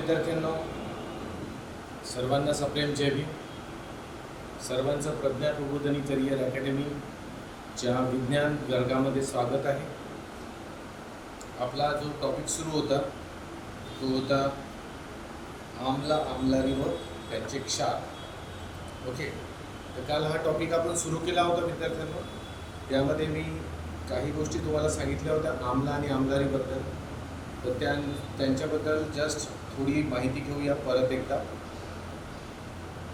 विद्यार्थ्यांनो, सर्वांना सप्रेम जय भीम. सर्वांचं प्रज्ञा प्रबोधिनी करिअर अकॅडमीच्या विज्ञान वर्गामध्ये स्वागत आहे. आपला जो टॉपिक सुरू होता तो होता आमला, आमलारी व त्यांचे क्षार. ओके, तर काल हा टॉपिक आपण सुरू केला होता विद्यार्थ्यांनो. त्यामध्ये मी काही गोष्टी तुम्हाला सांगितल्या होत्या आमला आणि आमलारीबद्दल. तर त्यांच्याबद्दल जस्ट थोडी माहिती घेऊया परत एकदा.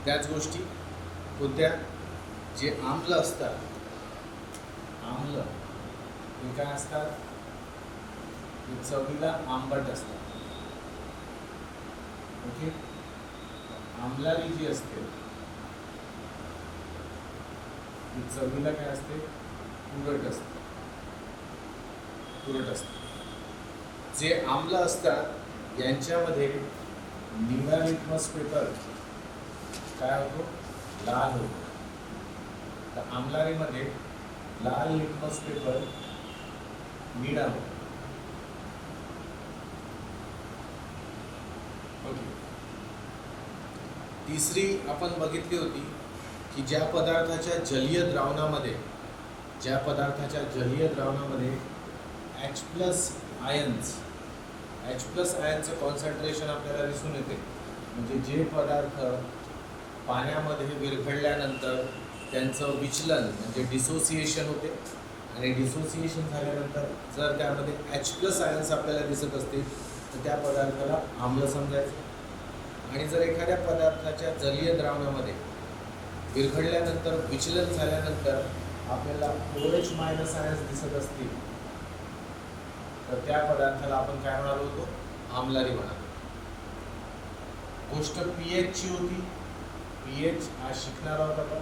त्याच गोष्टी कोणत्या, जे आम्ल असतात, आम्ल हे काय असतात, हे चवीला आंबट असतात. ओके, आम्लारी जी असते ती चवीला काय असते, तुरट असते. जे आम्ल असतात यांच्यामध्ये निळा लिटमस पेपर काय होतो, लाल होतो. तर आम्लारीमध्ये लाल लिटमस पेपर निळा होतो. ओके, तिसरी आपण बघितली होती की ज्या पदार्थाच्या जलीय द्रावणामध्ये H+ आयन्सचं कॉन्सन्ट्रेशन आपल्याला दिसून येते. म्हणजे जे पदार्थ पाण्यामध्ये विरघळल्यानंतर त्यांचं विचलन म्हणजे डिसोसिएशन होते, आणि डिसोसिएशन झाल्यानंतर जर त्यामध्ये H+ आयन्स आपल्याला दिसत असतील तर त्या पदार्थाला आम्ल समजायचं. आणि जर एखाद्या पदार्थाच्या जलीय द्रावणामध्ये विरघळल्यानंतर विचलन झाल्यानंतर आपल्याला OH- आयन्स दिसत असतील तर त्या पदार्थाला आपण काय म्हणालो होतो, आम्लारी म्हणालो. गोष्ट pH ची होती. pH आज शिकणार आहोत आपण.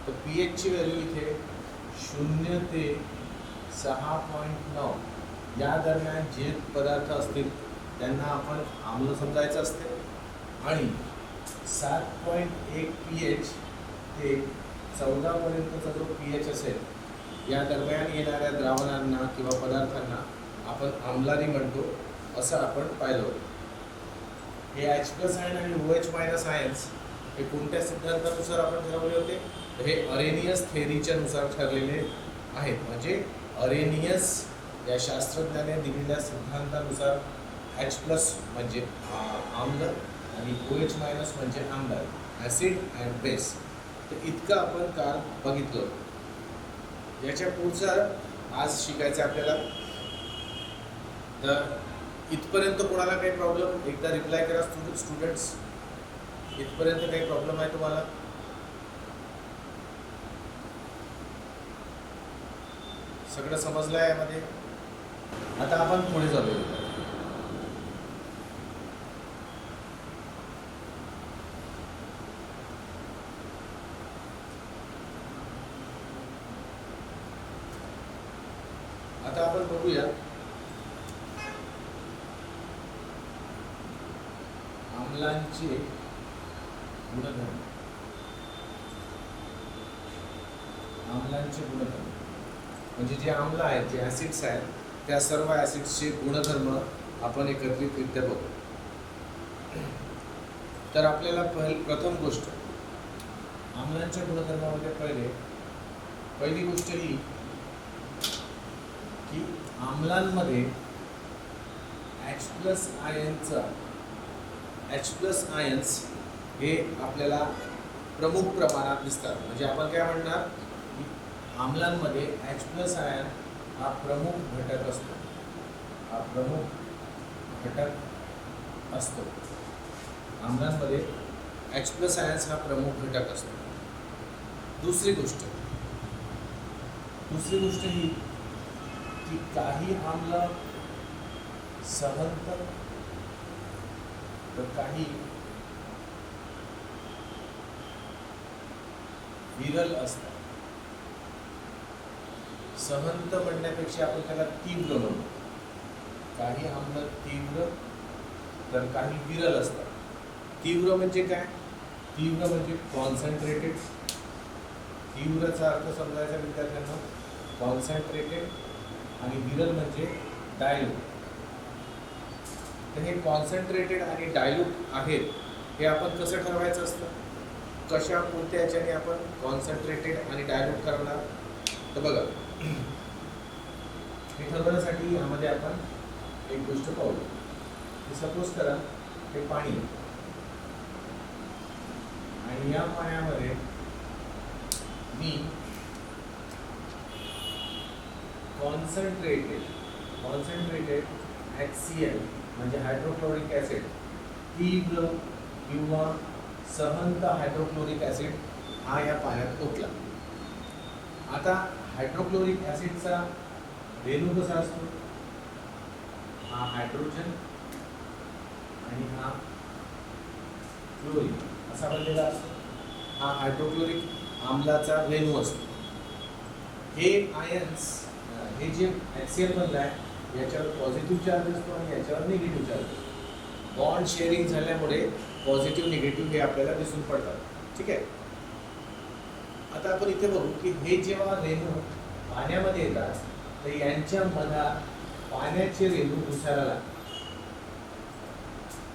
तर pH ची व्हॅल्यू इथे 0 ते 6.9 या दरम्यान जे पदार्थ असतील त्यांना आपण आम्ल समजायचं असते. आणि 7.1 pH ते 14 पर्यंतचा जो pH असेल या दरम्यान येणाऱ्या द्रावणांना किंवा पदार्थांना आपण आम्लारी म्हणतो, असं आपण पाहिलं होतं. हे H+ आयन आणि OH- आयन्स हे कोणत्या सिद्धांतानुसार आपण ठरवले होते, तर हे अरेनियस थेअरीच्या नुसार ठरलेले आहेत. म्हणजे अरेनियस या शास्त्रज्ञाने दिलेल्या सिद्धांतानुसार H+ म्हणजे आम्ल आणि OH- म्हणजे आम्लारी, ॲसिड अँड बेस. तर इतकं आपण काल बघितलं होतं. याच्या पुढचं आज शिकायचं आपल्याला. तर इथपर्यंत कोणाला काही प्रॉब्लेम, एकदा रिप्लाय करा स्टुडंट्स. इथपर्यंत काही प्रॉब्लेम आहे तुम्हाला? सगळं समजलं आहे यामध्ये? आता आपण पुढे जाऊया. आता आपण बघूया आम्लांचे गुणधर्म. म्हणजे जे आम्ल आहेत, जे ॲसिड्स आहेत, त्या सर्व ॲसिड्सचे गुणधर्म आपण एकत्रितरित्या बघू. तर आपल्याला प्रथम गोष्ट आम्लांच्या गुणधर्मामध्ये पहिली गोष्ट ही की आम्लांमध्ये H+ आयन्स हे आपल्याला प्रमुख प्रमाणात दिसतात. म्हणजे आपण काय म्हणणार की आम्लांमध्ये H+ आयन हा प्रमुख घटक असतो. आम्लांमध्ये H+ आयन्स हा प्रमुख घटक असतो. दुसरी गोष्ट ही की काही आम्ल सहंत तर काही विरल असतात. सहंत म्हणण्यापेक्षा आपण त्याला तीव्र म्हणतो. काही आम्ल तीव्र तर काही विरल असतात. तीव्र म्हणजे काय? तीव्र म्हणजे कॉन्सन्ट्रेटेड. तीव्रचा अर्थ समजायचा विद्यार्थ्यांना, कॉन्सन्ट्रेटेड. आणि विरल म्हणजे डायल्यूट. तर हे कॉन्सन्ट्रेटेड आणि डायल्यूट आहेत हे आपण कसं ठरवायचं असतं, कशा कोणत्या याच्याने आपण कॉन्सन्ट्रेटेड आणि डायल्यूट करणार. तर बघा, हे ठरवण्यासाठी यामध्ये आपण एक गोष्ट पाहू की सपोज करा हे पाणी आहे आणि या पाण्यामध्ये मी कॉन्सन्ट्रेटेड HCl म्हणजे हायड्रोक्लोरिक ॲसिड, तीव्र किंवा सहंत हायड्रोक्लोरिक ॲसिड हा या पाण्यात ओतला. आता हायड्रोक्लोरिक ॲसिडचा रेणू कसा असतो, हा हायड्रोजन आणि हा क्लोरीन असा बनलेला असतो. हा हायड्रोक्लोरिक आम्लाचा रेणू असतो. हे आयन्स, हे जे HCl बनलं आहे याच्यावर पॉझिटिव्ह चार्ज असतो आणि याच्यावर निगेटिव्ह चार्ज असतो. बॉन्ड शेअरिंग झाल्यामुळे पॉझिटिव्ह निगेटिव्ह हे आपल्याला दिसून पडतात. ठीक आहे. आता आपण इथे बघू की हे जेव्हा रेणू पाण्यामध्ये येतात तर यांच्या मधात पाण्याचे रेणू घुसायला लागतात.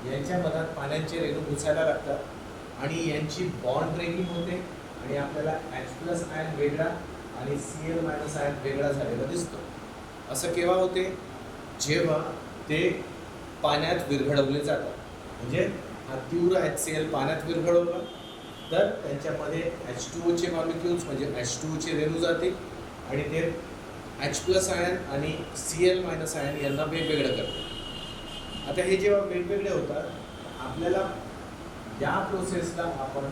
यांच्या मधात पाण्याचे रेणू घुसायला लागतात आणि यांची बॉन्ड ब्रेकिंग होते आणि आपल्याला H+ आयन वेगळा आणि Cl- आयन वेगळा झालेला दिसतो. असं केव्हा होते, जेव्हा ते पाण्यात विरघळवले जातात. म्हणजे हा तीव्र HCl पाण्यात विरघळवला तर त्यांच्यामध्ये H2O चे मॉलिक्युल्स म्हणजे H2O चे रेणू जातील आणि ते H+ आयन आणि Cl- आयन यांना वेगवेगळं करतात. आता हे जेव्हा वेगवेगळे होतात, आपल्याला या प्रोसेसला आपण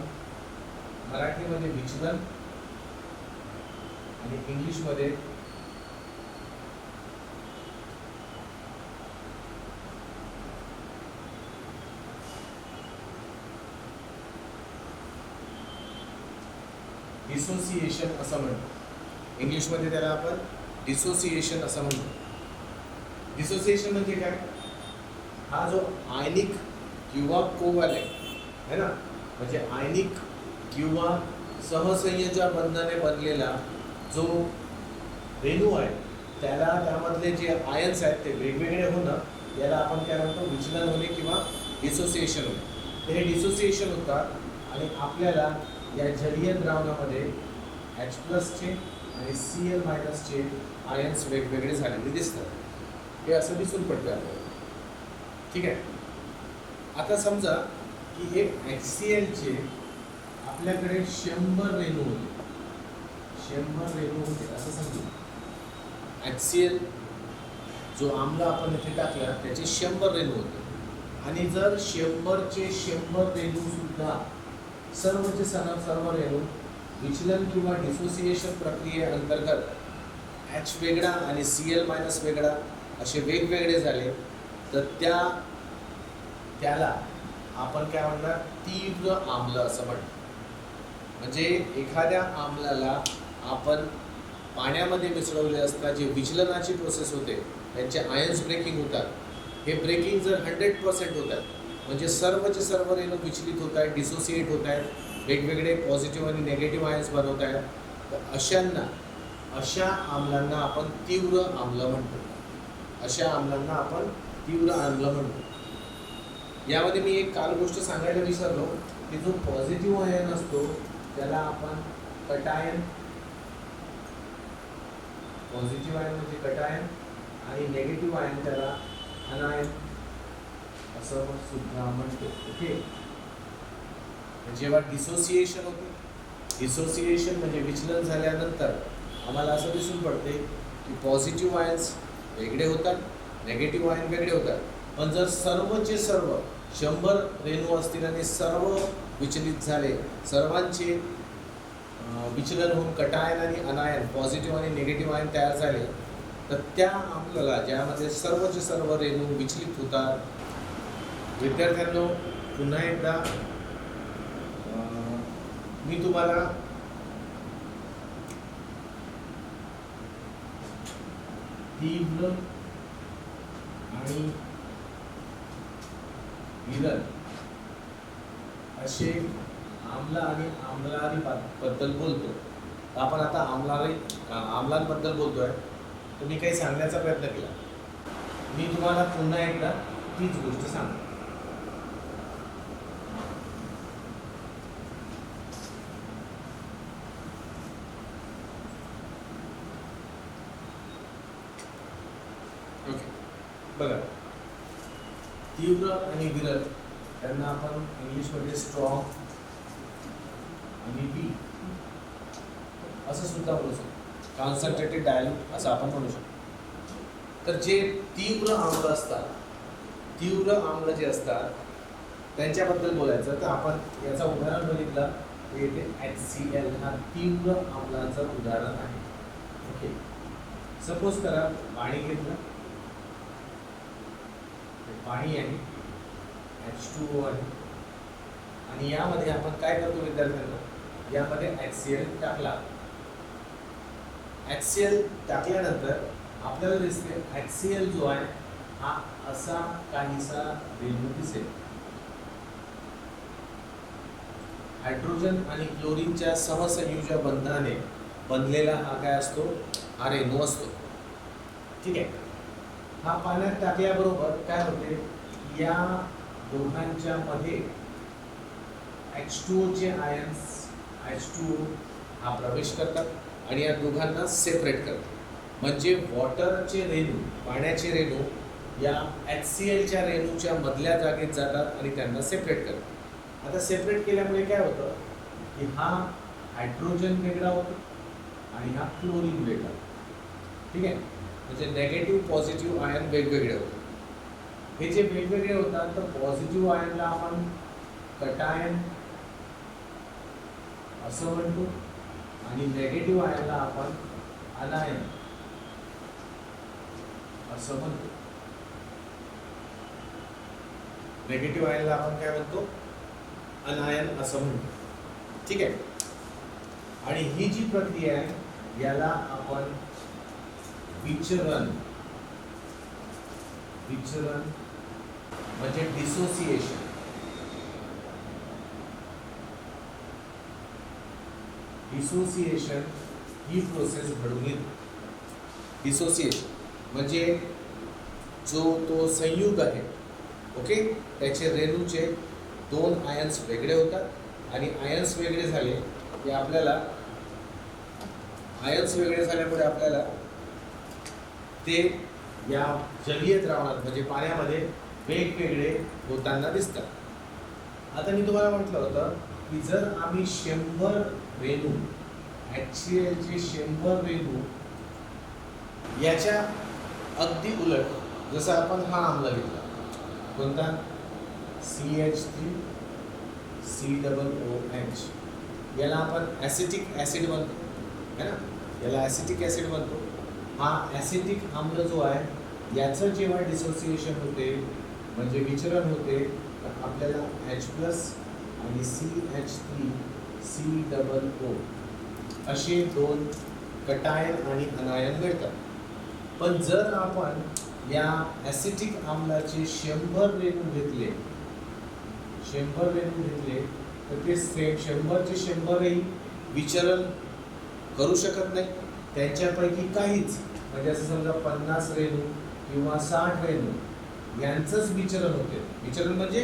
मराठीमध्ये विचलन आणि इंग्लिशमध्ये डिसोसिएशन असं म्हणतो. इंग्लिशमध्ये त्याला आपण डिसोसिएशन असं म्हणतो. डिसोसिएशन म्हणजे काय, हा जो आयनिक किंवा कोव्हॅलेंट है ना, म्हणजे आयनिक किंवा सहसंयोजक बंधाने बनलेला जो रेणू आहे त्याला त्यामधले जे आयन्स आहेत ते वेगवेगळे होणं याला आपण काय म्हणतो, विचलन होणे किंवा डिसोसिएशन होणे. तर हे डिसोसिएशन होतात आणि आपल्याला या जलीय द्रावणामध्ये H+ चे आणि Cl- चे आयन्स वेगवेगळे झालेले दिसतात. हे असं दिसून पडतं आपल्याला. ठीक आहे. आता समजा की हे HCl चे आपल्याकडे 100 रेणू होते, 100 रेणू होते असं समजू. HCl जो आम्ल आपण इथे टाकला त्याचे 100 रेणू होते आणि जर 100 चे 100 रेणू सुद्धा सर्वचे सर्व रेणू विचलन किंवा डिसोसिएशन प्रक्रियेअंतर्गत H वेगळा आणि Cl- वेगळा असे वेगवेगळे झाले तर त्याला आपण काय म्हणणार, तीव्र आम्ल असं म्हणतो. म्हणजे एखाद्या आम्लाला आपण पाण्यामध्ये मिसळवले असता जे विचलनाची प्रोसेस होते त्यांचे आयन्स ब्रेकिंग होतात. हे ब्रेकिंग जर 100% होतात म्हणजे सर्वचे सर्व रेणू विचलित होत आहेत, डिसोसिएट होत आहेत, वेगवेगळे पॉझिटिव्ह आणि निगेटिव्ह आयन्स बनवत आहेत. तर अशा आम्लांना आपण तीव्र आम्ल म्हणतो. अशा आम्लांना आपण तीव्र आम्ल म्हणतो. यामध्ये मी एक काल गोष्ट सांगायला विसरलो की जो पॉझिटिव्ह आयन असतो त्याला आपण कटायन, पॉझिटिव्ह आयन म्हणजे कटायन आणि निगेटिव्ह आयन त्याला अनायन असं सुद्धा म्हणतो. ओके. जेव्हा डिसोसिएशन होते, डिसोसिएशन म्हणजे विचलन झाल्यानंतर आम्हाला असं दिसून पडते की पॉझिटिव्ह आयन्स वेगळे होतात, निगेटिव्ह आयन वेगळे होतात. पण जर सर्वचे सर्व 100 रेणू असतील आणि सर्व विचलित झाले, सर्वांचे विचलन होऊन कटायन आणि अनायन, पॉझिटिव्ह आणि निगेटिव्ह आयन तयार झाले तर त्या आम्लाला ज्यामध्ये सर्वचे सर्व रेणू विचलित होतात. विद्यार्थ्यांनो पुन्हा एकदा मी तुम्हाला तीव्र आणि विरल असे आम्ल आणि आम्लारीबद्दल बोलतो. आपण आता आम्लांबद्दल बोलतोय तर मी काही सांगण्याचा प्रयत्न केला. मी तुम्हाला पुन्हा एकदा तीच गोष्ट सांगा. ओके, बघा, तीव्र आणि विरल त्यांना आपण इंग्लिशमध्ये स्ट्रॉंग आणि वीक असं सुद्धा बोलू शकतो. कॉन्सन्ट्रेटेड डायल्यूट असं आपण म्हणू शकतो. तर जे तीव्र आम्ल असतात, तीव्र आम्ल जे असतात त्यांच्याबद्दल बोलायचं तर आपण याचं उदाहरण बघितलं तर येथे HCl हा तीव्र आम्लाचं उदाहरण आहे. ओके, सपोज करा पाणी घेतलं, पाणी आहे, H2O आहे, आणि यामध्ये आपण काय करतो विद्यार्थ्यांना, यामध्ये HCl टाकला. HCl टाकल्यानंतर आपल्याला दिसते HCl जो आहे हा असा काहीसा रेणू दिसेल. हायड्रोजन आणि क्लोरीनच्या सहसंयोजक बंधाने बनलेला हा काय असतो, हा रेणू असतो. ठीक आहे. हा पाण्यात टाकल्याबरोबर काय होते, या दोघांच्या मध्ये H2O चे आयन्स H2O हा प्रवेश करतात आणि या दोघांना सेपरेट करतात. म्हणजे वॉटरचे रेणू, पाण्याचे रेणू या HClच्या रेणूच्या मधल्या जागेत जातात आणि त्यांना सेपरेट करतात. आता सेपरेट केल्यामुळे काय होतं की हा हायड्रोजन वेगळा होतो आणि हा क्लोरीन वेगळा. ठीक आहे, म्हणजे नेगेटिव्ह पॉझिटिव्ह आयन वेगवेगळे होतात. हे जे वेगवेगळे होतात तर पॉझिटिव्ह आयनला आपण कटायन असं म्हणतो आणि नेगेटिव्ह आयनला आपण अनायन असं म्हणतो. नेगेटिव्ह आयनला आपण काय म्हणतो, अनायन असं म्हणतो. ठीक आहे. आणि ही जी प्रक्रिया आहे याला आपण विचरण, विचरण म्हणजे डिसोसिएशन, डिसोसिएशन ही प्रोसेस घडून येते. डिसोसिएशन म्हणजे जो तो संयुग आहे, ओके, त्याचे रेणूचे दोन आयन्स वेगळे होतात आणि आयन्स वेगळे झाले की आपल्याला, आयन्स वेगळे झाल्यामुळे आपल्याला ते या जलीय द्रावणात म्हणजे पाण्यामध्ये वेगवेगळे होताना दिसतात. आता मी तुम्हाला म्हटलं होतं की जर आम्ही 100 रेणू HClचे 100 रेणू याच्या अगदी उलट, जसं आपण हा आम्ल घेतला कोणता, CH3COOH, याला आपण ॲसिटिक ॲसिड म्हणतो है ना, याला ॲसिटिक ॲसिड म्हणतो. हा ॲसिटिक आम्ल जो आहे याचं जेव्हा डिसोसिएशन होते म्हणजे विचरण होते तर आपल्याला H+ आणि CH3COO असे दोन कटायन आणि अनायन मिळतात. पण जर आपण या ॲसिटिक आम्लाचे 100 रेणू घेतले, 100 रेणू घेतले तर ते 100चे 100ही विचरण करू शकत नाही. त्यांच्यापैकी काहीच, म्हणजे असं समजा 50 रेणू किंवा 60 रेणू यांचंच विचरण होते. विचरण म्हणजे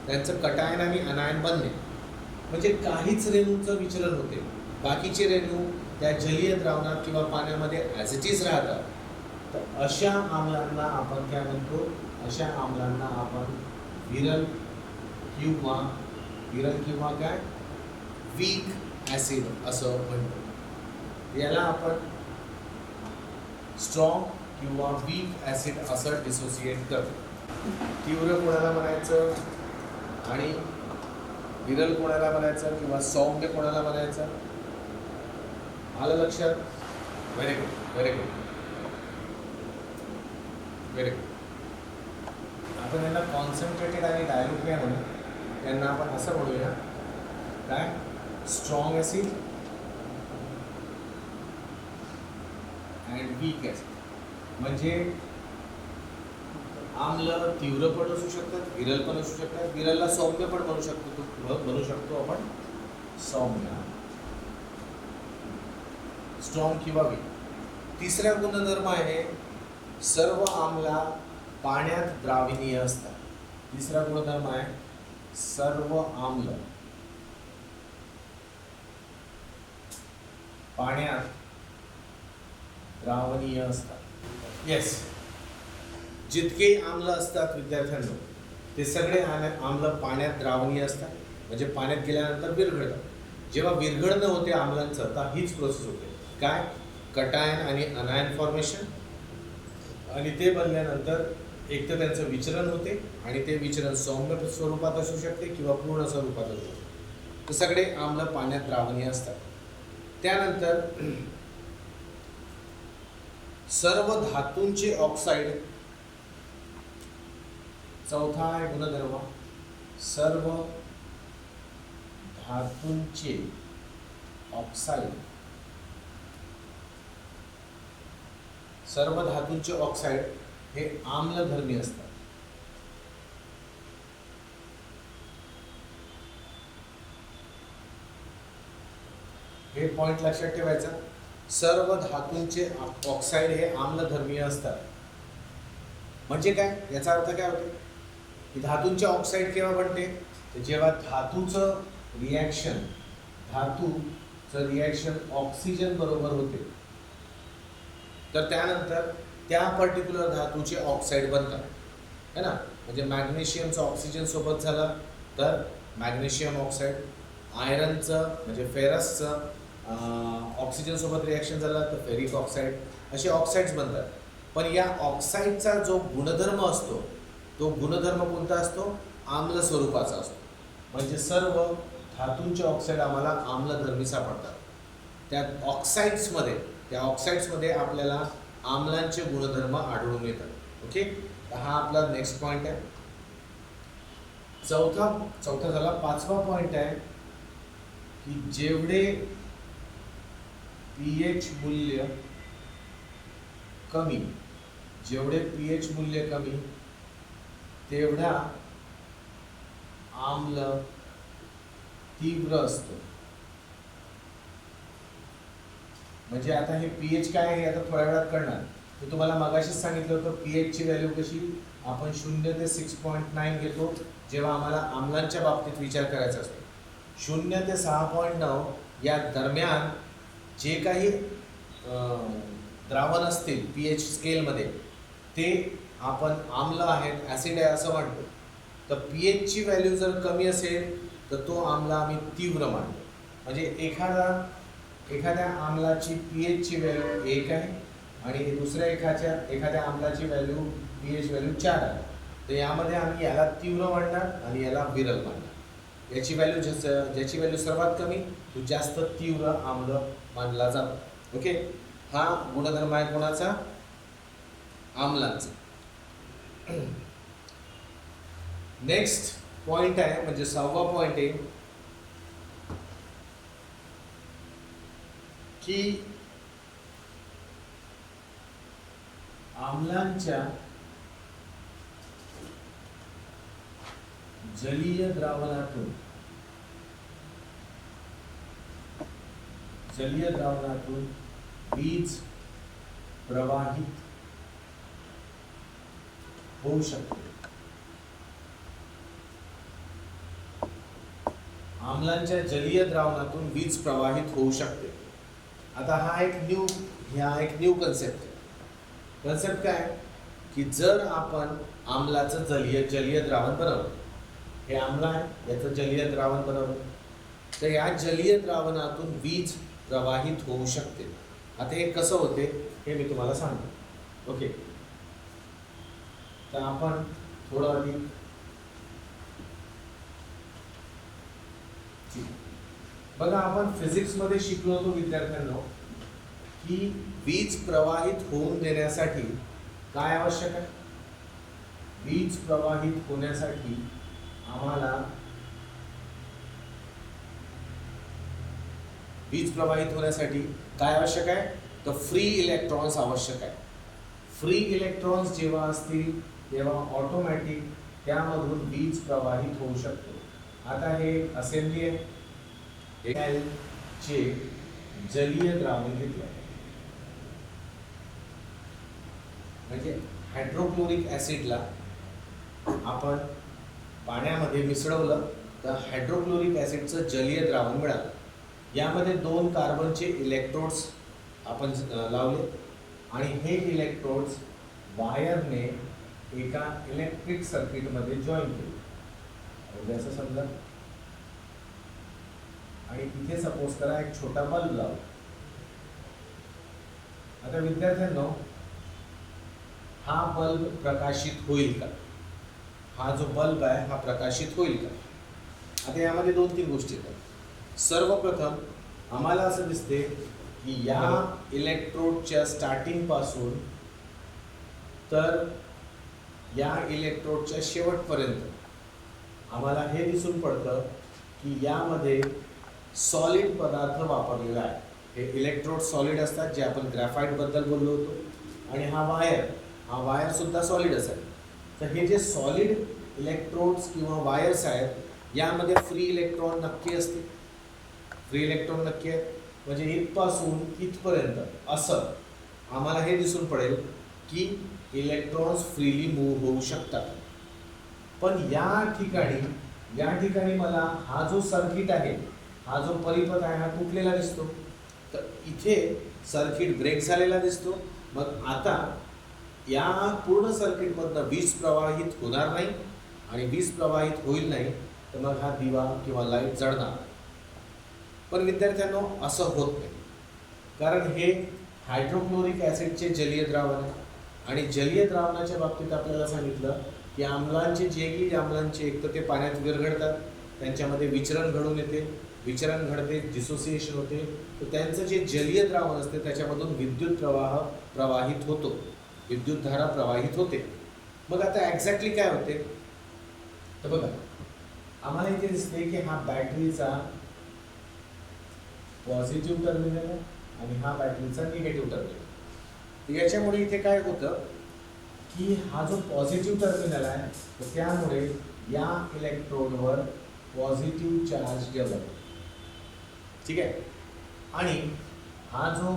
त्यांचं कटायन आणि अनायन बनणे, म्हणजे काहीच रेणूंचं विचलन होते. बाकीचे रेणू त्या जलीय द्रावणात किंवा पाण्यामध्ये ॲज इट इज राहतात. तर अशा आम्लांना आपण काय म्हणतो, अशा आम्लांना आपण विरल किंवा काय वीक ॲसिड असं म्हणतो. याला आपण स्ट्रॉंग किंवा वीक ॲसिड असं डिसोसिएट करतो. तीव्र कोणाला म्हणायचं आणि विरल कोणाला म्हणायचं किंवा सौम्य कोणाला म्हणायचं, आलं लक्षात? Very good, very good, very good. आपण यांना कॉन्सन्ट्रेटेड आणि डायल्यूट काय म्हणू, यांना आपण असं म्हणूया काय, strong acid and weak acid. म्हणजे आम्ल तीव्र पण असू शकतात, विरल पण असू शकतात. विरलला सौम्य पण म्हणू शकतो आपण सौम्य, स्ट्रॉंग किंवा वीक. तिसरा गुणधर्म आहे सर्व आम्ला पाण्यात द्रावणीय असतात. तिसरा गुणधर्म आहे सर्व आम्ल पाण्यात द्रावणीय असतात. येस, जितके आम्ल असतात विद्यार्थ्यांनो ते सगळे आम्ल पाण्यात द्रावणीय असतात, म्हणजे पाण्यात गेल्यानंतर विरघळतात. जेव्हा विरघळणं होते आम्लांचं तर हीच प्रोसेस होते. काय? कटायन आणि अनायन फॉर्मेशन. आणि ते बनल्यानंतर एक तर त्यांचं विचलन होते आणि ते विचलन सौम्य स्वरूपात असू शकते किंवा पूर्ण स्वरूपात असू शकते. तर सगळे आम्ल पाण्यात द्रावणीय असतात. त्यानंतर सर्व धातूंचे ऑक्साईड, चौथा आहे गुणधर्म सर्व धातूंचे ऑक्साईड. सर्व धातूंचे ऑक्साईड हे आम्लधर्मी असतात. हे पॉइंट लक्षात ठेवायचा. सर्व धातूंचे ऑक्साईड हे आम्लधर्मीय असतात. म्हणजे काय? याचा अर्थ काय होतो की धातूंचे ऑक्साईड केव्हा बनते? तर जेव्हा धातूचं रिॲक्शन ऑक्सिजन बरोबर होते तर त्यानंतर त्या पर्टिक्युलर धातूचे ऑक्साईड बनतात, है ना. म्हणजे मॅग्नेशियमचं ऑक्सिजन सोबत झालं तर मॅग्नेशियम ऑक्साईड, आयरनचं म्हणजे फेरसचं ऑक्सिजन सोबत रिॲक्शन झालं तर फेरिक ऑक्साईड, असे ऑक्साईड्स बनतात. पण या ऑक्साईडचा जो गुणधर्म असतो तो गुणधर्म कोणता असतो? आम्ल स्वरूपाचा असतो. म्हणजे सर्व धातूंचे ऑक्साईड आम्हाला आम्लधर्मी सापडतात. त्या ऑक्साईड्समध्ये आपल्याला आम्लांचे गुणधर्म आढळून येतात. ओके, हा आपला नेक्स्ट पॉईंट आहे. चौथा झाला. पाचवा पॉईंट आहे की जेवढे पीएच मूल्य कमी तेवढा आम्ल तीव्र असतो. म्हणजे आता हे पीएच काय आहे हे आता थोड्या वेळात कळणार. मी तुम्हाला मगाशीच सांगितलं होतं पीएच ची व्हॅल्यू कशी आपण 0 ते 6.9 घेतो जेव्हा आम्हाला आम्लांच्या बाबतीत विचार करायचा असतो. 0 ते 6.9 या दरम्यान जे काही द्रावण असतील पीएच स्केलमध्ये ते आपण आम्ल आहेत, ॲसिड आहे असं मानतो. तर पीएचची व्हॅल्यू जर कमी असेल तर तो आम्ल आम्ही तीव्र मानतो. म्हणजे एखाद्या आम्लाची पीएचची व्हॅल्यू 1 आहे आणि दुसऱ्या एखाद्या आम्लाची व्हॅल्यू पीएच व्हॅल्यू 4 आहे. तर यामध्ये आम्ही याला तीव्र मानणार आणि याला विरल मानणार. याची व्हॅल्यू ज्याची व्हॅल्यू सर्वात कमी तो जास्त तीव्र आम्ल मानला जातो. ओके, हा गुणधर्म आहे कोणाचा? आम्लांचा. नेक्स्ट पॉइंट आहे म्हणजे 6वा पॉइंट आहे की आम्लांच्या जलीय द्रावणातून वीज प्रवाहित होऊ शकते. आम्लांच्या जलीय द्रावणातून वीज प्रवाहित होऊ शकते. आता हा एक न्यू कन्सेप्ट काय की जर आपण आम्लाचं जलीय द्रावण बनवलं, हे आम्ल आहे याचं जलीय द्रावण बनवलं तर या जलीय द्रावणातून वीज प्रवाहित होऊ शकते. आता हे कसं होते हे मी तुम्हाला सांगतो. ओके, तर आपण थोडं अधिक बघा, आपण फिजिक्समध्ये शिकलो होतो विद्यार्थ्यांनो की वीज प्रवाहित होऊन देण्यासाठी काय आवश्यक आहे? वीज प्रवाहित होण्यासाठी आम्हाला काय आवश्यक आहे? तर फ्री इलेक्ट्रॉन्स आवश्यक आहे. फ्री इलेक्ट्रॉन्स जेव्हा असतील तेव्हा ऑटोमॅटिक त्यामधून वीज प्रवाहित होऊ शकते. आता हे असेंब्ली आहे, चे जलीय द्रावण घेतलं. म्हणजे हायड्रोक्लोरिक ॲसिडला आपण पाण्यामध्ये मिसळवलं तर हायड्रोक्लोरिक ॲसिडचं जलीय द्रावण मिळालं. यामध्ये 2 कार्बनचे इलेक्ट्रोड्स आपण लावले आणि हे इलेक्ट्रोड्स वायरने एका इलेक्ट्रिक सर्किटमध्ये जॉईन केले. म्हणजे असं समजा, आणि इथे सपोज करा एक छोटा बल्ब लावला. आता विद्यार्थ्यांनो, हा बल्ब प्रकाशित होईल का? हा जो बल्ब आहे हा प्रकाशित होईल का? आता यामध्ये 2-3 गोष्टी आहेत. सर्वप्रथम आम्हाला असं दिसते की या इलेक्ट्रोडच्या स्टार्टिंग पासून तर या इलेक्ट्रोडच्या शेवटपर्यंत आम्हाला हे दिसून पडतं की यामध्ये सॉलिड पदार्थ वापरलेला आहे. हे इलेक्ट्रोड सॉलिड असतात, जे आपण ग्रॅफाईटबद्दल बोललो होतो. आणि हा वायर सुद्धा सॉलिड असेल. तर हे जे सॉलिड इलेक्ट्रोड्स किंवा वायर्स आहेत, यामध्ये फ्री इलेक्ट्रॉन नक्की असते. फ्री इलेक्ट्रॉन नक्की आहे. म्हणजे इथपासून इथपर्यंत असं आम्हाला हे दिसून पडेल की इलेक्ट्रॉन्स फ्रीली मूव्ह होऊ शकतात. पण या ठिकाणी मला हा जो सर्किट आहे, हा जो परिपथ आहे, हा तुटलेला दिसतो. तर इथे सर्किट ब्रेक झालेला दिसतो. मग आता या पूर्ण सर्किटमधनं वीज प्रवाहित होणार नाही, आणि वीज प्रवाहित होईल नाही तर मग हा दिवा किंवा लाईट जळणार. पण विद्यार्थ्यांनो, असं होत नाही, कारण हे हायड्रोक्लोरिक ॲसिडचे जलीय द्रावण आहे. आणि जलीय द्रावणाच्या बाबतीत आपल्याला सांगितलं की आम्लांचे एक तर ते पाण्यात विरघळतात, त्यांच्यामध्ये विचरण घडून येते, विचरण घडते, डिसोसिएशन होते. तर त्यांचं जे जलीय द्रावण असते त्याच्यामधून विद्युत प्रवाह प्रवाहित होतो, विद्युतधारा प्रवाहित होते. मग आता एक्झॅक्टली काय होते तर बघा, आम्हाला इथे दिसते की हा बॅटरीचा पॉझिटिव्ह टर्मिनल आहे आणि हा बॅटरीचा निगेटिव्ह टर्मिनल. तर याच्यामुळे इथे काय होतं की हा जो पॉझिटिव्ह टर्मिनल आहे, तर त्यामुळे या इलेक्ट्रोडवर पॉझिटिव्ह चार्ज डेव्हलप होतो. ठीक आहे. आणि हा जो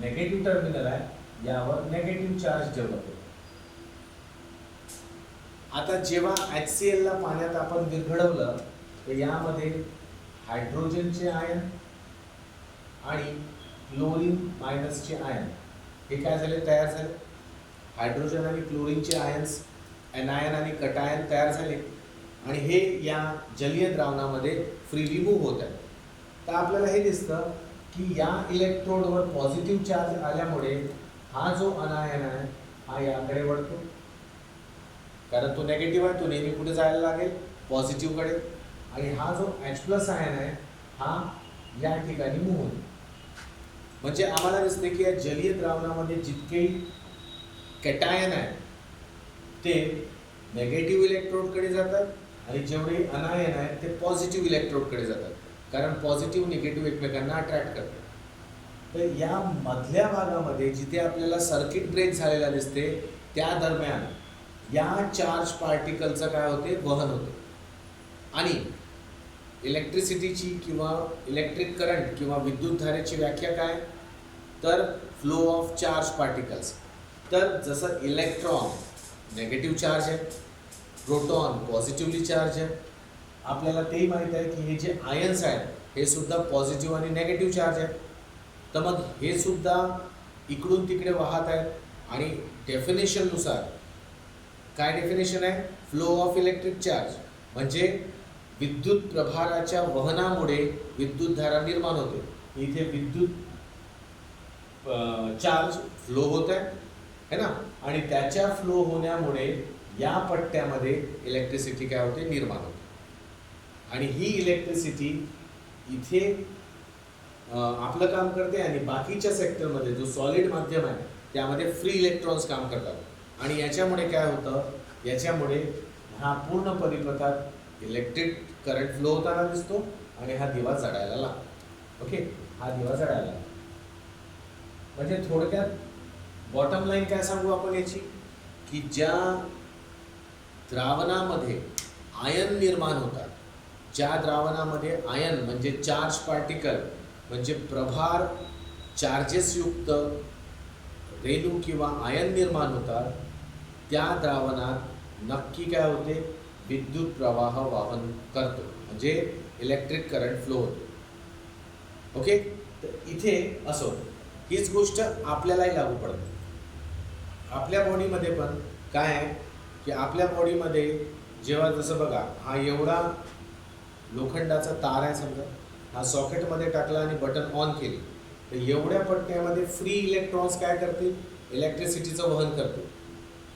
नेगेटिव्ह टर्मिनल आहे, यावर नेगेटिव्ह चार्ज डेव्हलप होतो. आता जेव्हा HCl ला पाण्यात आपण विरघळवलं तर यामध्ये हायड्रोजनचे आयन आणि क्लोरीन मायनसचे आयन हे काय झाले, तयार झाले. हायड्रोजन आणि क्लोरीनचे आयन्स, एनायन आणि कटायन तयार झाले आणि हे या जलीय द्रावणामध्ये फ्रीली मूव्ह होत आहे. तर आपल्याला हे दिसतं की या इलेक्ट्रोडवर पॉझिटिव्ह चार्ज आल्यामुळे हा जो अनायन आहे हा याकडे वळतो, कारण तो नेगेटिव्ह आहे, तो नेहमी कुठे जायला लागेल, पॉझिटिव्हकडे. आणि हा जो H+ आयन आहे हा या ठिकाणी मूव्ह होतो. म्हणजे आम्हाला दिसते की या जलीय द्रावणामध्ये जितके कॅटायन आहे ते नेगेटिव्ह इलेक्ट्रोडकडे जातात आणि जेवढे अनायन आहेत ते पॉझिटिव्ह इलेक्ट्रोडकडे जातात, कारण पॉझिटिव्ह निगेटिव्ह एकमेकांना अट्रॅक्ट करतात. तर या मधल्या भागामध्ये जिथे आपल्याला सर्किट ब्रेक झालेला दिसते, त्या दरम्यान या चार्ज पार्टिकलचं काय होते, वहन होते. आणि इलेक्ट्रिसिटीची किंवा इलेक्ट्रिक करंट किंवा विद्युतधारेची व्याख्या काय, तर फ्लो ऑफ चार्ज पार्टिकल्स. तर जसं इलेक्ट्रॉन नेगेटिव्ह चार्ज आहे, प्रोटॉन पॉझिटिव्हली चार्ज आहे, आपल्याला तेही माहीत आहे की हे जे आयन्स आहेत हे सुद्धा पॉझिटिव्ह आणि नेगेटिव्ह चार्ज आहेत. तर मग हे सुद्धा इकडून तिकडे वाहत आहेत. आणि डेफिनेशननुसार काय डेफिनेशन आहे, फ्लो ऑफ इलेक्ट्रिक चार्ज म्हणजे विद्युत प्रभाराच्या वहनामुळे विद्युतधारा निर्माण होते. इथे विद्युत चार्ज फ्लो होत आहे ना, आणि त्याच्या फ्लो होण्यामुळे या पट्ट्यामध्ये इलेक्ट्रिसिटी काय होते, निर्माण होते. आणि ही इलेक्ट्रिसिटी इथे आपलं काम करते आणि बाकीच्या सेक्टरमध्ये जो सॉलिड माध्यम आहे त्यामध्ये फ्री इलेक्ट्रॉन्स काम करतात. आणि याच्यामुळे काय होतं, याच्यामुळे हा पूर्ण परिपथात इलेक्ट्रिक करंट फ्लो होताना दिसतो आणि हा दिवा जळायला लागतो. ओके, हा दिवा जळायला लागतो. म्हणजे थोडक्यात बॉटम लाईन काय सांगू आपण याची, की ज्या द्रावणामध्ये आयन निर्माण होतात, ज्या द्रावणामध्ये आयन म्हणजे चार्ज पार्टिकल म्हणजे प्रभार चार्जेसयुक्त रेणू किंवा आयन निर्माण होतात, त्या द्रावणात नक्की काय होते, विद्युत प्रवाह वाहन करतो, म्हणजे इलेक्ट्रिक करंट फ्लो होतो. ओके, तर इथे असं होतं. हीच गोष्ट आपल्यालाही लागू पडते. आपल्या बॉडीमध्ये पण काय आहे की आपल्या बॉडीमध्ये जेव्हा जसं बघा, हा एवढा लोखंडाचा तार आहे समजा, हा सॉकेटमध्ये टाकला आणि बटन ऑन केली, तर एवढ्या पट्ट्यामध्ये फ्री इलेक्ट्रॉन्स काय करतील, इलेक्ट्रिसिटीचं वहन करतील,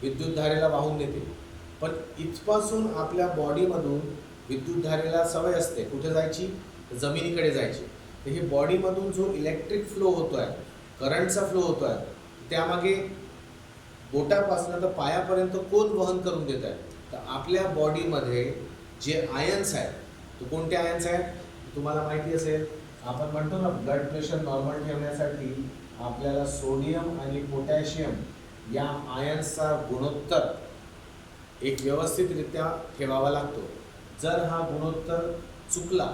विद्युत धारेला वाहून नेतील. पण इथपासून आपल्या बॉडीमधून विद्युत धारेला सवय असते कुठे जायची, जमिनीकडे जायची. तर हे बॉडीमधून जो इलेक्ट्रिक फ्लो होतो आहे, करंटचा फ्लो होतो आहे, त्यामागे बोटापासून तर पायापर्यंत कोण वहन करून देत आहे, तर आपल्या बॉडीमध्ये जे आयन्स आहेत, तो कोणते आयन्स आहेत तुम्हाला माहिती असेल. आपण म्हणतो ना, ब्लड प्रेशर नॉर्मल ठेवण्यासाठी आपल्याला सोडियम आणि पोटॅशियम या आयन्सचा गुणोत्तर एक व्यवस्थितरित्या ठेवावा लागतो. जर हा गुणोत्तर चुकला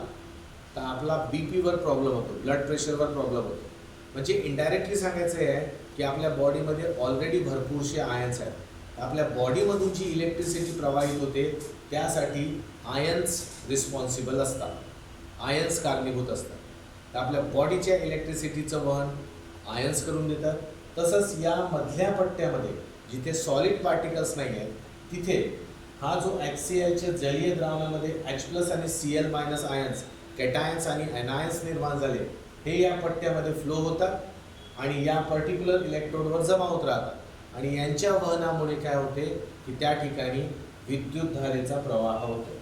तर आपला बीपीवर प्रॉब्लेम होतो, ब्लड प्रेशरवर प्रॉब्लेम होतो. म्हणजे इनडायरेक्टली सांगायचं आहे की आपल्या बॉडीमध्ये ऑलरेडी भरपूरसे आयन्स आहेत. आपल्या बॉडीमधून जी इलेक्ट्रिसिटी प्रवाहित होते त्यासाठी आयन्स रिस्पॉन्सिबल असतात, आयन्स कारणीभूत असतात. तर आपल्या बॉडीच्या इलेक्ट्रिसिटीचं वहन आयन्स करून देतात. तसंच या मधल्या पट्ट्यामध्ये जिथे सॉलिड पार्टिकल्स नाही आहेत, तिथे हा जो HClच्या जलीय द्रावणामध्ये H+ आणि Cl- आयन्स, कॅटायन्स आणि एनायन्स निर्माण झाले, हे या पट्ट्यामध्ये फ्लो होतात आणि या पर्टिक्युलर इलेक्ट्रोडवर जमा होत राहतात. आणि यांच्या वहनामुळे काय होते की त्या ठिकाणी विद्युत धारेचा प्रवाह होतो.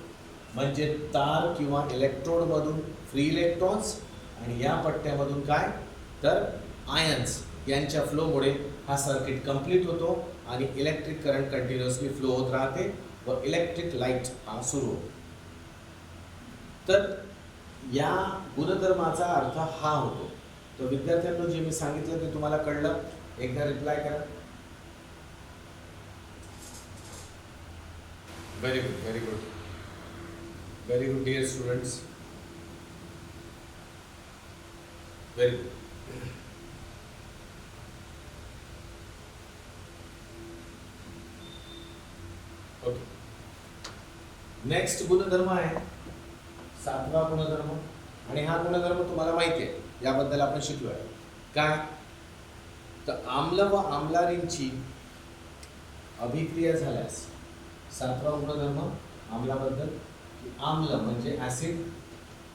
म्हणजे तार किंवा इलेक्ट्रोडमधून फ्री इलेक्ट्रॉन्स आणि या पट्ट्यामधून काय, तर आयन्स यांच्या फ्लोमुळे हा सर्किट कंप्लीट होतो आणि इलेक्ट्रिक करंट कंटिन्युअसली फ्लो होत राहते व इलेक्ट्रिक लाईट हा सुरू होतो. तर या गुणधर्माचा अर्थ हा होतो. तर विद्यार्थ्यांना जे मी सांगितलं ते तुम्हाला कळलं, एकदा रिप्लाय करा. Very good, very good, very good dear students, very good. Okay, next गुणधर्म आहे 7वा गुणधर्म. आणि हा गुणधर्म तुम्हाला माहिती आहे, याबद्दल आपण शिकलो आहे. काय, तर आम्ल व आम्लारींची अभिक्रिया झाल्यास, 7वा गुणधर्म आम्लाबद्दल, की आम्ल म्हणजे ॲसिड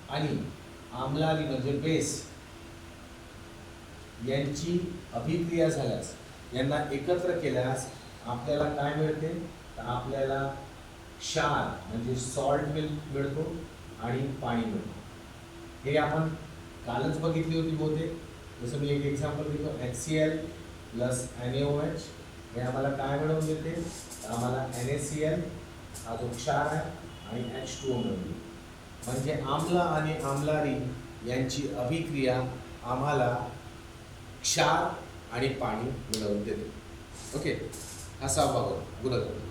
आणि आम्लारी म्हणजे बेस यांची अभिक्रिया झाल्यास, यांना एकत्र केल्यास आपल्याला काय मिळते, तर आपल्याला क्षार म्हणजे सॉल्ट मिळतो आणि पाणी मिळतो. हे आपण कालच बघितली होती बहुतेक. जसं मी एक एक्झाम्पल देतो, HCl + NaOH हे आम्हाला काय मिळवून देते, तर आम्हाला NaCl हा जो क्षार आहे आणि H2O मिळते. म्हणजे आम्ल आणि आम्लारी यांची अभिक्रिया आम्हाला क्षार आणि पाणी मिळवून देते. ओके, हा 6वा गुणधर्म.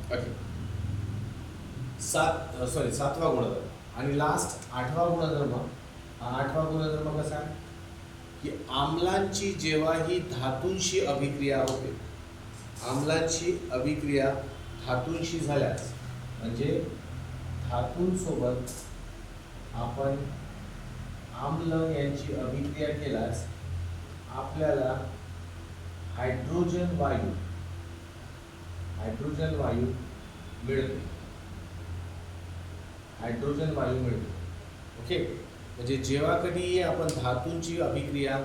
ओके, 7वा गुणधर्म. आणि लास्ट 8वा गुणधर्म. हा 8वा गुणधर्म कसा आहे, की आम्लांची जेव्हा ही धातूंशी अभिक्रिया होते, आम्लांची अभिक्रिया धातूंशी झाल्यास, म्हणजे धातूंसोबत आपण आम्ल यांची अभिक्रिया केल्यास आपल्याला हायड्रोजन वायू मिळते, हायड्रोजन वायू मिळते. ओके, म्हणजे जेव्हा कधी आपण धातूंची अभिक्रिया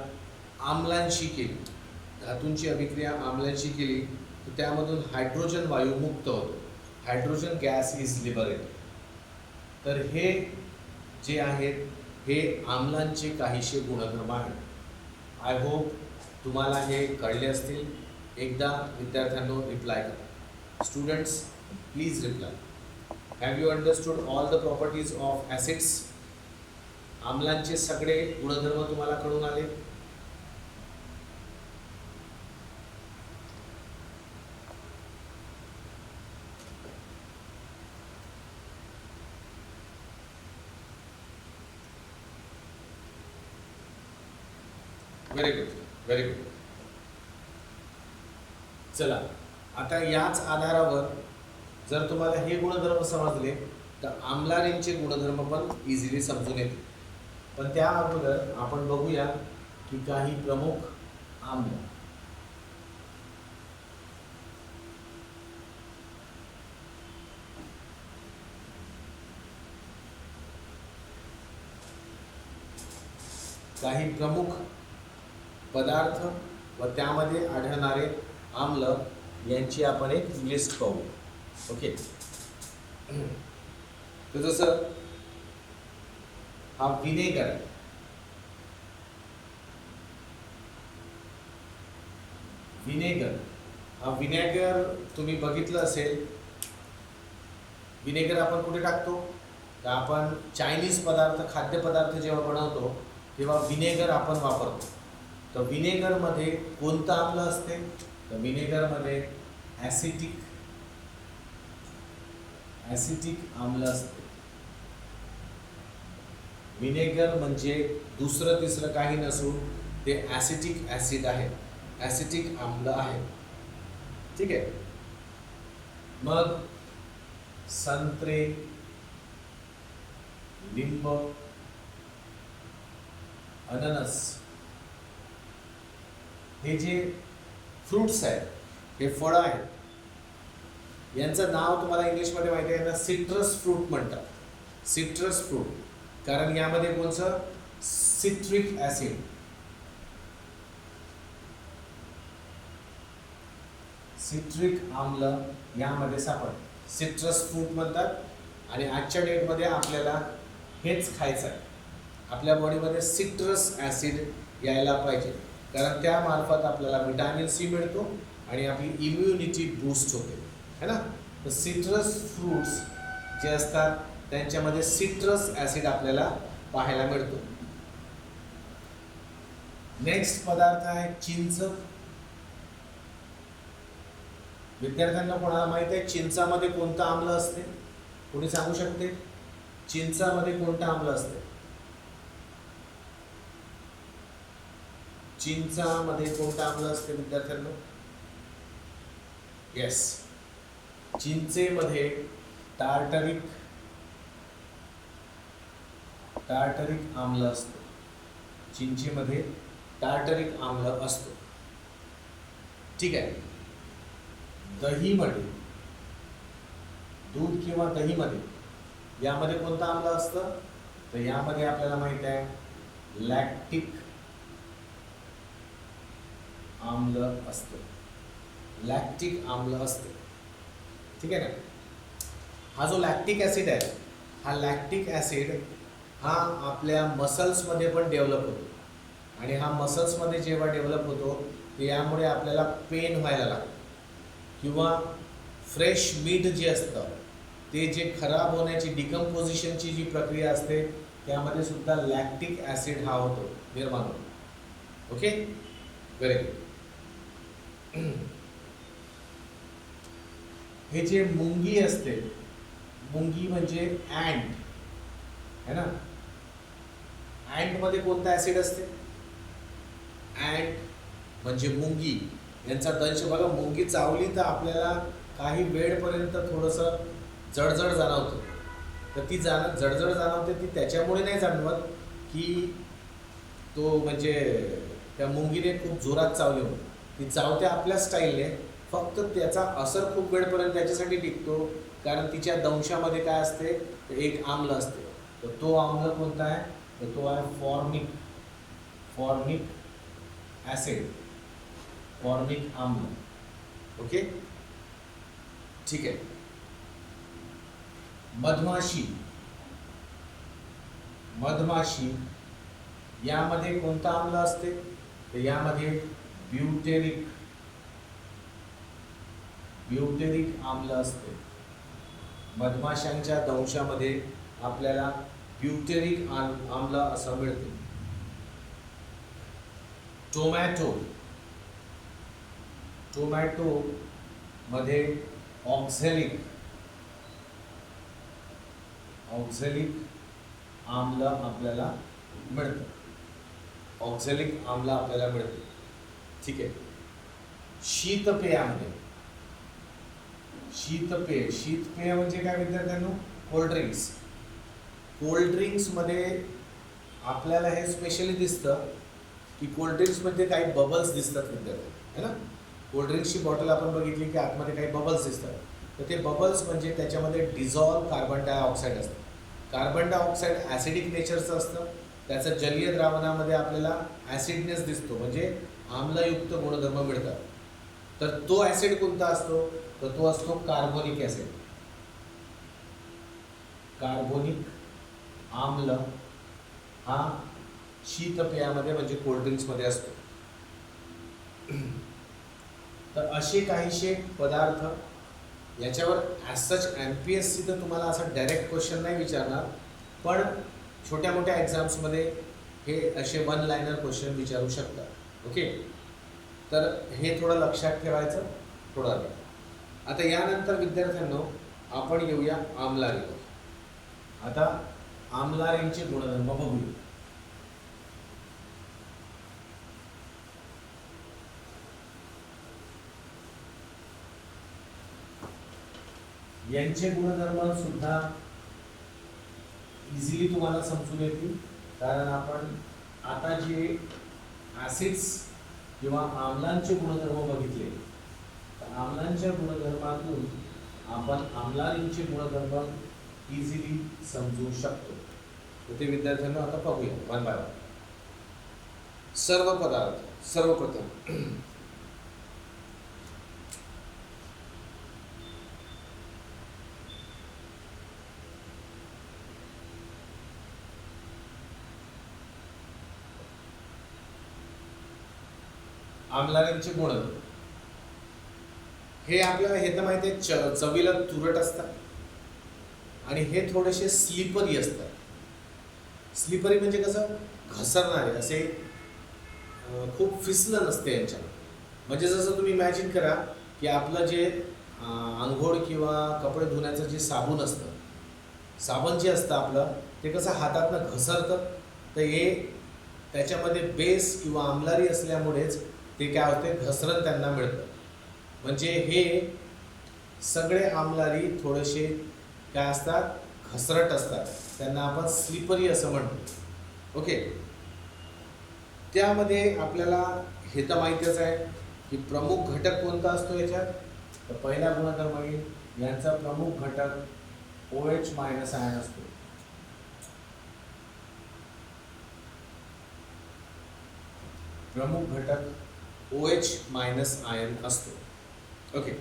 आम्लांशी केली, धातूंची अभिक्रिया आम्लांशी केली, तर त्यामधून हायड्रोजन वायू मुक्त होतो, हायड्रोजन गॅस इज लिबरेटेड. तर हे जे आहेत हे आम्लांचे काहीशे गुणधर्म आहेत. आय होप तुम्हाला हे कळले असतील. एकदा विद्यार्थ्यांनो रिप्लाय करा. Students please reply. Have you understood all the properties of acids? आम्लांचे सगळे गुणधर्म तुम्हाला कळून आले? Very good, very good. चला, आता याच आधारावर जर तुम्हाला हे गुणधर्म समजले तर आम्लारेंचे गुणधर्म पण इझिली समजून येतील. पण त्या अगोदर आपण बघूया की काही प्रमुख आम्ल. काही प्रमुख पदार्थ व त्यामध्ये आढळणारे आम्ल यांची आपण एक लिस्ट पाहू. ओके, तर जसं हा विनेगर आहे. विनेगर तुम्ही बघितलं असेल. विनेगर आपण कुठे टाकतो? तर आपण चायनीज पदार्थ, खाद्यपदार्थ जेव्हा बनवतो तेव्हा विनेगर आपण वापरतो. तर विनेगरमध्ये कोणतं आम्ल असते? तर विनेगरमध्ये ॲसिटिक आम्ल असते. विनेगर म्हणजे दुसरं तिसरं काही नसून ते ॲसिटिक ॲसिड आहे, ॲसिटिक आम्ल आहे. ठीक आहे. मग संत्रे, लिंब, अननस हे जे फ्रूट्स आहेत, हे फळं आहेत, यांचं नाव तुम्हाला इंग्लिशमध्ये माहिती आहे ना, सिट्रस फ्रूट म्हणतात. सिट्रस फ्रूट, कारण यामध्ये कोणचं? Citric acid. सिट्रिक आम्ल यामध्ये सापडतं. सिट्रस फ्रूट म्हणतात. आणि आजच्या डेटमध्ये आपल्याला हेच खायचं आहे. आपल्या बॉडीमध्ये सिट्रस ॲसिड यायला पाहिजे, कारण त्यामार्फत आपल्याला व्हिटॅमिन सी मिळतो आणि आपली इम्युनिटी बूस्ट होते, है ना. तर सिट्रस फ्रूट्स जे असतात त्यांच्यामध्ये सिट्रस ॲसिड आपल्याला पाहायला मिळतो. नेक्स्ट पदार्थ आहे चिंच. विद्यार्थ्यांना कोणाला माहिती आहे चिंचामध्ये कोणतं आम्ल असते? कोणी सांगू शकते? चिंचामध्ये कोणतं आम्ल असते? चिंचामध्ये कोणतं आम्ल असते विद्यार्थ्यांना? येस, चिंचेमध्ये टार्टरिक आम्ल असतो. चिंचेमध्ये टार्टरिक आम्ल असतो. ठीक आहे. दहीमध्ये, दूध किंवा दहीमध्ये यामध्ये कोणतं आम्ल असतं? तर यामध्ये आपल्याला माहिती आहे लॅक्टिक आम्ल असतं. लॅक्टिक आम्ल असते. ठीक आहे ना. हा जो लॅक्टिक ॲसिड आहे, हा लॅक्टिक ॲसिड हा आपल्या मसल्समध्ये पण डेव्हलप होतो. आणि हा मसल्समध्ये जेव्हा डेव्हलप होतो तर यामुळे आपल्याला पेन व्हायला लागतं. किंवा फ्रेश मीठ जे असतं ते जे खराब होण्याची, डिकम्पोजिशनची जी प्रक्रिया असते त्यामध्ये सुद्धा लॅक्टिक ॲसिड हा होतो, निर्माण होतो. Okay, very good. हे जे मुंगी असते, मुंगी म्हणजे अँट है ना. अँटमध्ये कोणता ॲसिड असते? अँट म्हणजे मुंगी, यांचा दंश बघा. मुंगी चावली तर आपल्याला काही वेळपर्यंत थोडंसं जळजळ जाणवतं. तर ती जळजळ जाणवते, ती त्याच्यामुळे नाही जाणवत की तो म्हणजे त्या मुंगीने खूप जोरात चावली म्हणून. ती चावते आपल्या स्टाईलने, फक्त त्याचा असर खूप वेळपर्यंत त्याच्यासाठी टिकतो, कारण तिच्या दंशामध्ये काय असते? एक आम्ल असते. तर तो आम्ल कोणता आहे? तर तो आहे फॉर्मिक ॲसिड, फॉर्मिक आम्ल. ओके, ठीक आहे. मधमाशी यामध्ये कोणता आम्ल असते? तर यामध्ये ब्युटेरिक आम्ल असते. मधमाशांच्या दंशामध्ये आपल्याला ब्युटेरिक आम्ल असं मिळते. टोमॅटो मध्ये ऑक्झॅलिक आम्ल आपल्याला मिळतं. ऑक्झॅलिक आम्ल आपल्याला मिळते. ठीक आहे. शीतपेयामध्ये, शीतपेय म्हणजे काय विद्यार्थ्यांनो? कोल्ड्रिंक्स. कोल्ड्रिंक्समध्ये आपल्याला हे स्पेशली दिसतं की कोल्ड्रिंक्समध्ये काही बबल्स दिसतात विद्यार्थी, है ना? कोल्ड्रिंक्सची बॉटल आपण बघितली की आतमध्ये काही बबल्स दिसतात. तर ते बबल्स म्हणजे त्याच्यामध्ये डिझॉल्व कार्बन डायऑक्साईड असतं. कार्बन डायऑक्साईड ॲसिडिक नेचरचं असतं. त्याचं जलीय द्रावणामध्ये आपल्याला ॲसिडनेस दिसतो, म्हणजे आम्लयुक्त गुणधर्म मिळतात. तर तो ॲसिड कोणता असतो? तर तो असतो कार्बोनिक ॲसिड. कार्बोनिक आम्ल हा शीतपेयामध्ये म्हणजे कोल्ड्रिंक्समध्ये असतो. तर असे काहीशे पदार्थ, याच्यावर ॲज सच MPSC तर तुम्हाला असा डायरेक्ट क्वेश्चन नाही विचारणार, पण छोट्या मोठ्या एक्झाम्समध्ये हे असे वन लायनर क्वेश्चन विचारू शकतात. ओके, तर हे थोडं लक्षात ठेवायचं थोडं. आता यानंतर विद्यार्थ्यांनो आपण येऊया आम्लारीवर. आता आम्लारींचे गुणधर्म बघूया. यांचे गुणधर्म सुद्धा इझिली तुम्हाला समजून येतील, कारण आपण आता जे ॲसिड्स किंवा आम्लांचे गुणधर्म बघितले, तर आम्लांच्या गुणधर्मातून आपण आम्लारींचे गुणधर्म इझिली समजू शकतो. तर ते विद्यार्थ्यांना आता बघूया वन बाय वन. सर्व पदार्थ सर्वप्रथम आम्लारींचे गुण हे आपल्याला हे तर माहिती आहे, चवीला तुरट असतात आणि हे थोडेसे स्लिपरी असतात. स्लिपरी म्हणजे कसं? घसरणारे, असे खूप फिसलं नसते यांच्या. म्हणजे जसं तुम्ही इमॅजिन करा की आपलं जे आंघोळ किंवा कपडे धुण्याचं जे साबण असतं, साबण जे असतं आपलं, ते कसं हातातनं घसरतं. तर हे त्याच्यामध्ये बेस किंवा आम्लारी असल्यामुळेच ते काय होते, घसरण त्यांना मिळतं. म्हणजे हे सगळे आम्लारी थोडेसे काय असतात, घसरट असतात. त्यांना आपण स्लिपरी असं म्हणतो. ओके, त्यामध्ये आपल्याला हे तर माहितीच आहे की प्रमुख घटक कोणता असतो याच्यात. तर पहिला गुणधर्म येईल यांचा प्रमुख घटक OH- आयन असतो. प्रमुख घटक OH- आयन असतो. ओके,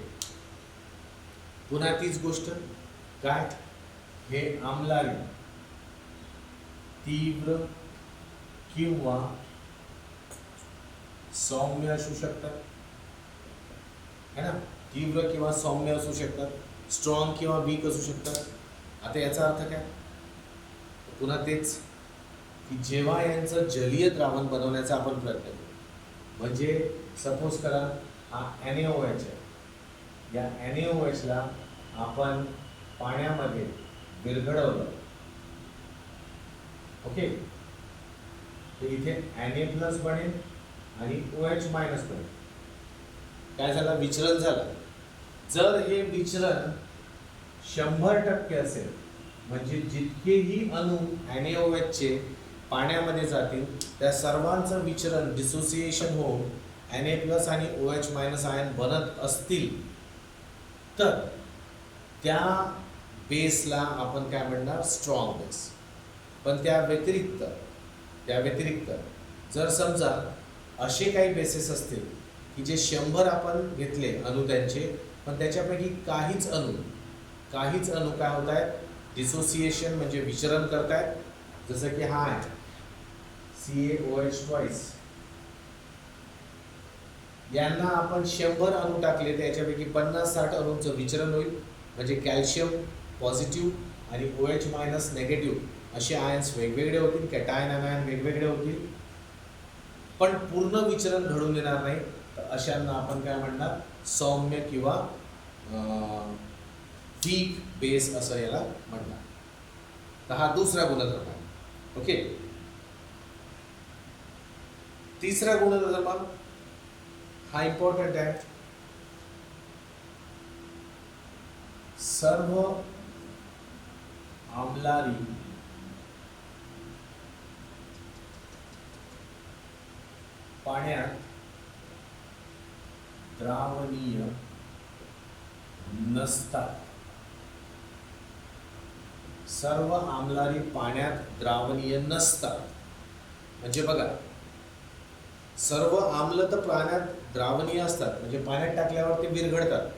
पुन्हा तीच गोष्ट काय, हे आम्लारी तीव्र किंवा सौम्य असू शकतात, है ना? तीव्र किंवा सौम्य असू शकतात, स्ट्रॉंग किंवा वीक असू शकतात. आता याचा अर्थ काय? पुन्हा तेच की जेव्हा यांचं जलीय द्रावण बनवण्याचा आपण प्रयत्न करू, म्हणजे सपोज करा हा NaOH आहे, या NaOH ला आपण पाण्यामध्ये विरघळवलं. ओके, तर इथे Na+ बनेल आणि OH- बनेल. काय झालं? विचलन झालं. जर हे विचलन 100% असेल, म्हणजे जितकेही अणू NaOH चे पाण्यामध्ये जातील त्या सर्वांचं विचलन डिसोसिएशन होऊन Na+ आणि OH- आयन बनत असतील, तर त्या बेसला आपण काय म्हणणार, स्ट्रॉंग बेस. पण त्या व्यतिरिक्त जर समजा असे काही बेसेस असतील की जे 100 आपण घेतले अणू त्यांचे, पण त्याच्यापैकी काहीच अणू काय होत आहेत, डिसोसिएशन म्हणजे विचलन करतायत. जसं की हा आहे CaOH2. यांना आपण 100 अणू टाकले, त्याच्यापैकी 50-60 अणूंचं विचलन होईल, म्हणजे कॅल्शियम पॉझिटिव्ह आणि OH- निगेटिव्ह असे आयन्स वेगवेगळे होतील, कॅटायन आयन वेगवेगळे होतील, पण पूर्ण विचलन घडून येणार नाही. तर अशांना आपण काय म्हणणार, सौम्य किंवा वीक बेस असं याला म्हणणार. तर हा दुसरा गुणधर्म आहे. ओके, तिसरा गुणधर्म हा इम्पॉर्टंट आहे. सर्व आम्लारी पाण्यात द्रावणीय नसतात. सर्व आम्लारी पाण्यात द्रावणीय नसतात. म्हणजे बघा, सर्व आम्ल तर पाण्यात द्रावणीय असतात, म्हणजे पाण्यात टाकल्यावर ते विरघळतात,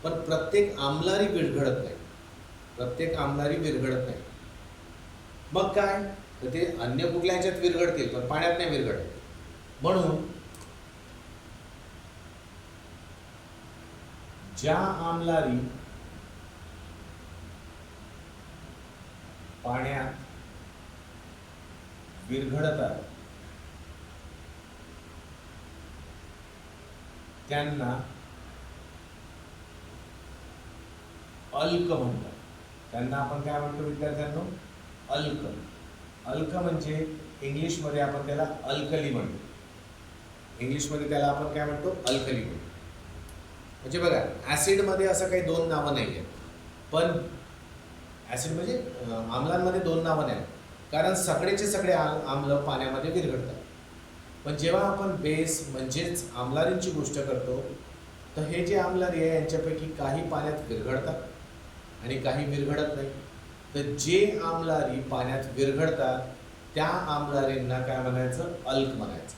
पण प्रत्येक आम्लारी विरघळत नाही. प्रत्येक आम्लारी विरघळत नाही. मग काय, तर ते अन्य कुठल्या ह्याच्यात विरघळतील, पण पाण्यात नाही विरघळत. म्हणून ज्या आम्लारी पाण्यात विरघळतात त्यांना अल्क म्हणतात. त्यांना आपण काय म्हणतो विद्यार्थ्यांनो? अल्क. अल्क म्हणजे इंग्लिशमध्ये आपण त्याला अल्कली म्हणतो. इंग्लिशमध्ये त्याला आपण काय म्हणतो? अल्कली म्हणतो. म्हणजे बघा, ॲसिडमध्ये असं काही दोन नावं नाही आहेत, पण ॲसिड म्हणजे आम्लांमध्ये दोन नावं नाही, कारण सगळेचे सगळे आम्ल पाण्यामध्ये विरघळतात. पण जेव्हा आपण बेस म्हणजेच आम्लारींची गोष्ट करतो, तर हे जे आम्लारी आहे यांच्यापैकी काही पाण्यात विरघळतात आणि काही विरघळत नाही. तर जे आम्लारी पाण्यात विरघळतात त्या आम्लारींना काय म्हणायचं? अल्क म्हणायचं.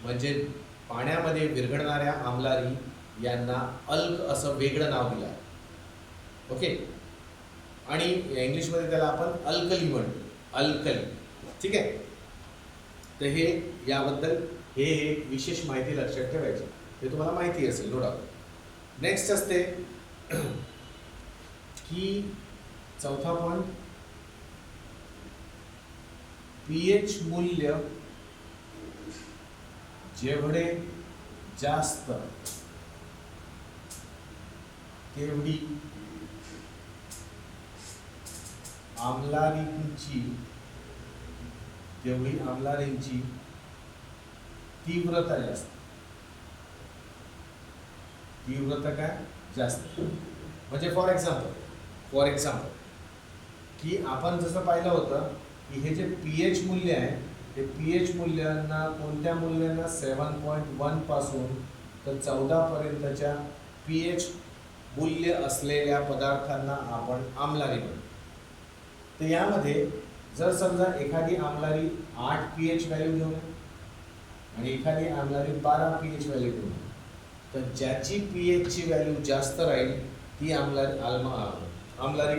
म्हणजे पाण्यामध्ये विरघळणाऱ्या आम्लारी यांना अल्क असं वेगळं नाव दिलं आहे. ओके. आणि इंग्लिशमध्ये त्याला आपण अल्कली म्हणतो. अल्कली. ठीक आहे. तर हे याबद्दल हे विशेष माहिती लक्षात ठेवायची. हे तुम्हाला माहिती असेल, नो डाऊट. नेक्स्ट असते की चौथा पॉइंट, पीएच मूल्य जेवढे जास्त तेवढी आम्लारींची तीव्रता जास्त. तीव्रता काय? जास्त. म्हणजे फॉर एक्झाम्पल की आपण जसं पाहिलं होतं की हे जे पीएच मूल्य आहे, ते पीएच मूल्यांना कोणत्या मूल्यांना 7.1 पासून तर 14 पर्यंतच्या पीएच मूल्य असलेल्या पदार्थांना आपण आम्लारी म्हणतो. तर यामध्ये जर समजा एखादी आम्लारी 8 पीएच व्हॅल्यू घेऊन आणि एखादी आम्लारी 12 पीएच व्हॅल्यू घेऊन, तर ज्याची पीएचची व्हॅल्यू जास्त राहील ती आम्लारी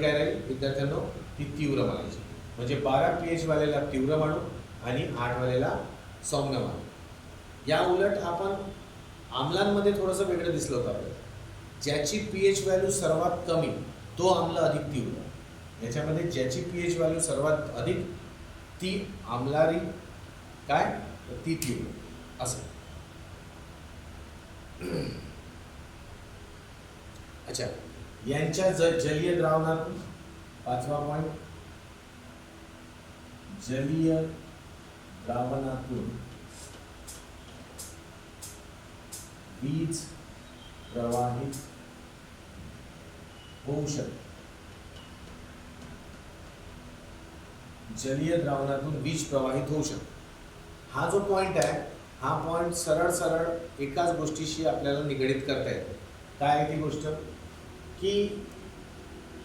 काय राहील विद्यार्थ्यांनो? ती तीव्र म्हणायची. म्हणजे 12 पीएच वालेला तीव्र मानू आणि 8 वालेला सौम्य मानू. या उलट आपण आम्लांमध्ये थोडंसं वेगळं दिसलं होतं आपल्याला. ज्याची पीएच व्हॅल्यू सर्वात कमी तो आम्ल अधिक तीव्र. याच्यामध्ये ज्याची पीएच व्हॅल्यू सर्वात अधिक ती आम्लारी काय? ती तीव्र असं. अच्छा, यांच्या जलीय द्रावणातून 5वा पॉइंट, जलीय द्रावणातून वीज प्रवाहित होऊ शकते. जलीय द्रावणातून वीज प्रवाहित होऊ शकते. हा जो पॉइंट आहे, हा पॉइंट सरळ एकाच गोष्टीशी आपल्याला निगडीत करता येतो. काय आहे ती गोष्ट? की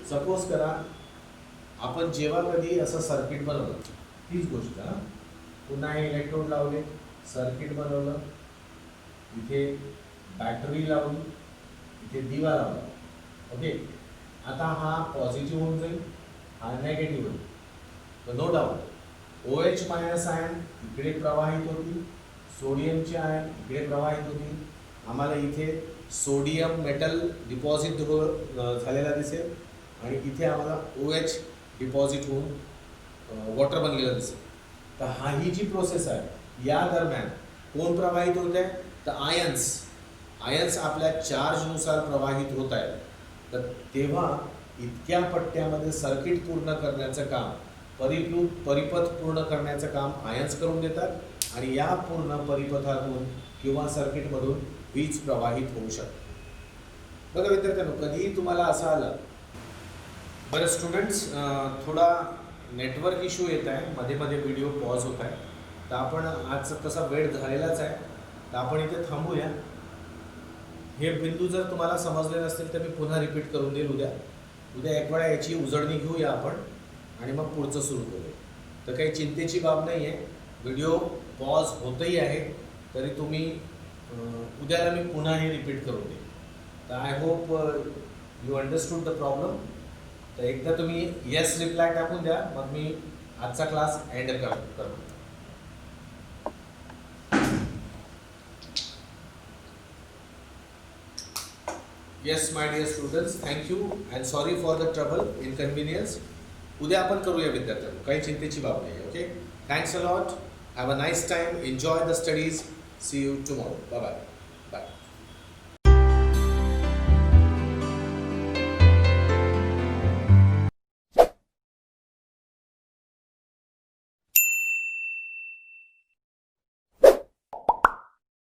सपोज करा आपण जेव्हा कधी असं सर्किट बनवलं, तीच गोष्ट पुन्हा हे इलेक्ट्रोड लावले, सर्किट बनवलं, इथे बॅटरी लावली, इथे दिवा लावला. ओके. आता हा पॉझिटिव्ह होऊन जाईल, हा नेगेटिव्ह होईल. तर no doubt OH minus ion इकडे प्रवाहित होतील, सोडियमचे आयन इकडे प्रवाहित होतील. आम्हाला इथे सोडियम मेटल डिपॉझिट झालेला दिसेल आणि इथे आम्हाला OH डिपॉझिट होऊन वॉटर बनलेलं दिसेल. तर ही जी प्रोसेस आहे या दरम्यान कोण प्रवाहित होत आहे? तर आयन्स आपल्या चार्जनुसार प्रवाहित होत आहेत. तर तेव्हा इतक्या पट्ट्यामध्ये सर्किट पूर्ण करण्याचं काम, परिपथ पूर्ण करण्याचं काम आयन्स करून देतात आणि या पूर्ण परिपथातून किंवा सर्किटमधून वीज प्रवाहित होऊ शकते. बघा विद्यार्थ्यांनो, कधीही तुम्हाला असं आलं, बरं स्टुडंट्स थोडा नेटवर्क इश्यू येत आहे, मध्ये मध्ये व्हिडिओ पॉज होत आहे, तर आपण आज तसा वेळ झालेलाच आहे, तर आपण इथे थांबूया. हे बिंदू जर तुम्हाला समजले नसतील तर मी पुन्हा रिपीट करून देईल उद्या एक वेळा याची उजळणी घेऊया आपण आणि मग पुढचं सुरू करूया. तर काही चिंतेची बाब नाही आहे, व्हिडिओ पॉज होतही आहे तरी तुम्ही उद्याला मी पुन्हा हे रिपीट करून देईन. तर I hope you understood the problem. तर एकदा तुम्ही येस रिप्लाय टाकून द्या, मग मी आजचा क्लास एंड करतो. Yes my dear students, thank you and sorry for the trouble inconvenience. उद्या आपण करूया विद्यार्थ्यांनो, काही चिंतेची बाब नाही. Okay, thanks a lot, have a nice time, enjoy the studies, see you tomorrow, bye bye.